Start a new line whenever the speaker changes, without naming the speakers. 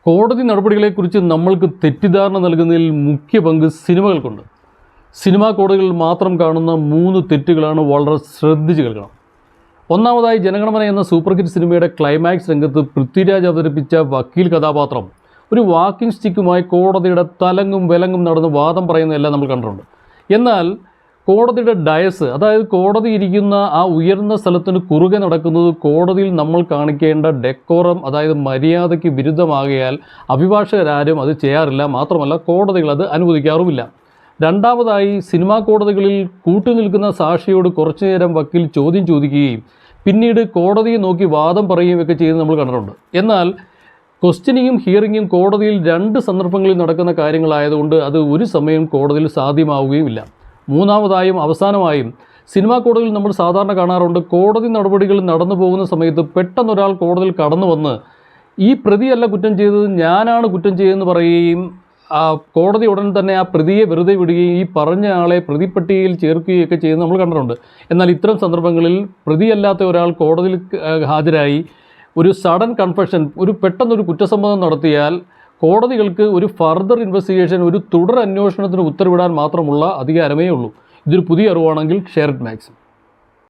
കോടതി നടപടികളെക്കുറിച്ച് നമ്മൾക്ക് തെറ്റിദ്ധാരണ നൽകുന്നതിൽ മുഖ്യ പങ്ക് സിനിമകൾക്കുണ്ട്. സിനിമാ കോടതികളിൽ മാത്രം കാണുന്ന 3 തെറ്റുകളാണ് വളരെ ശ്രദ്ധിച്ച് കേൾക്കണം. ഒന്നാമതായി, ജനഗണമന എന്ന സൂപ്പർ ഹിറ്റ് സിനിമയുടെ ക്ലൈമാക്സ് രംഗത്ത് പൃഥ്വിരാജ് അവതരിപ്പിച്ച വക്കീൽ കഥാപാത്രം ഒരു വാക്കിംഗ് സ്റ്റിക്കുമായി കോടതിയുടെ തലങ്ങും വിലങ്ങും നടന്ന് വാദം പറയുന്നതെല്ലാം നമ്മൾ കണ്ടിട്ടുണ്ട്. എന്നാൽ കോടതിയുടെ ഡയസ്, അതായത് കോടതി ഇരിക്കുന്ന ആ ഉയർന്ന സ്ഥലത്തിന് കുറുകെ നടക്കുന്നത് കോടതിയിൽ നമ്മൾ കാണിക്കേണ്ട ഡെക്കോറം, അതായത് മര്യാദയ്ക്ക് വിരുദ്ധമാകയാൽ അഭിഭാഷകരാരും അത് ചെയ്യാറില്ല. മാത്രമല്ല, കോടതികൾ അത് അനുവദിക്കാറുമില്ല. രണ്ടാമതായി, സിനിമാ കോടതികളിൽ കൂട്ടുനിൽക്കുന്ന സാക്ഷിയോട് കുറച്ചു നേരം വക്കീൽ ചോദ്യം ചോദിക്കുകയും പിന്നീട് കോടതിയെ നോക്കി വാദം പറയുകയും ഒക്കെ ചെയ്യുന്നത് നമ്മൾ കണ്ടിട്ടുണ്ട്. എന്നാൽ ക്വസ്റ്റ്യനിങ്ങും ഹിയറിങ്ങും കോടതിയിൽ 2 സന്ദർഭങ്ങളിൽ നടക്കുന്ന കാര്യങ്ങളായതുകൊണ്ട് അത് ഒരു സമയം കോടതിയിൽ സാധ്യമാവുകയുമില്ല. മൂന്നാമതായും അവസാനമായും, സിനിമാ കോടതിയിൽ നമ്മൾ സാധാരണ കാണാറുണ്ട്, കോടതി നടപടികൾ നടന്നു പോകുന്ന സമയത്ത് പെട്ടെന്നൊരാൾ കോടതിയിൽ കടന്നു വന്ന് ഈ പ്രതിയല്ല കുറ്റം ചെയ്തത്, ഞാനാണ് കുറ്റം ചെയ്തതെന്ന് പറയുകയും കോടതി ഉടൻ തന്നെ ആ പ്രതിയെ വെറുതെ വിടുകയും ഈ പറഞ്ഞ ആളെ പ്രതിപ്പട്ടികയിൽ ചേർക്കുകയൊക്കെ ചെയ്യുന്നത് നമ്മൾ കണ്ടിട്ടുണ്ട്. എന്നാൽ ഇത്തരം സന്ദർഭങ്ങളിൽ പ്രതിയല്ലാത്ത ഒരാൾ കോടതിയിൽ ഹാജരായി ഒരു സഡൻ കൺഫെഷൻ, ഒരു പെട്ടെന്നൊരു കുറ്റസമ്മതം നടത്തിയാൽ കോടതികൾക്ക് ഒരു ഫർദർ ഇൻവെസ്റ്റിഗേഷൻ, ഒരു തുടർ അന്വേഷണത്തിന് ഉത്തരവിടാൻ മാത്രമുള്ള അധികാരമേ ഉള്ളൂ. ഇതൊരു പുതിയ അറിവാണെങ്കിൽ ഷെയർ ഇറ്റ് മാക്സിമം.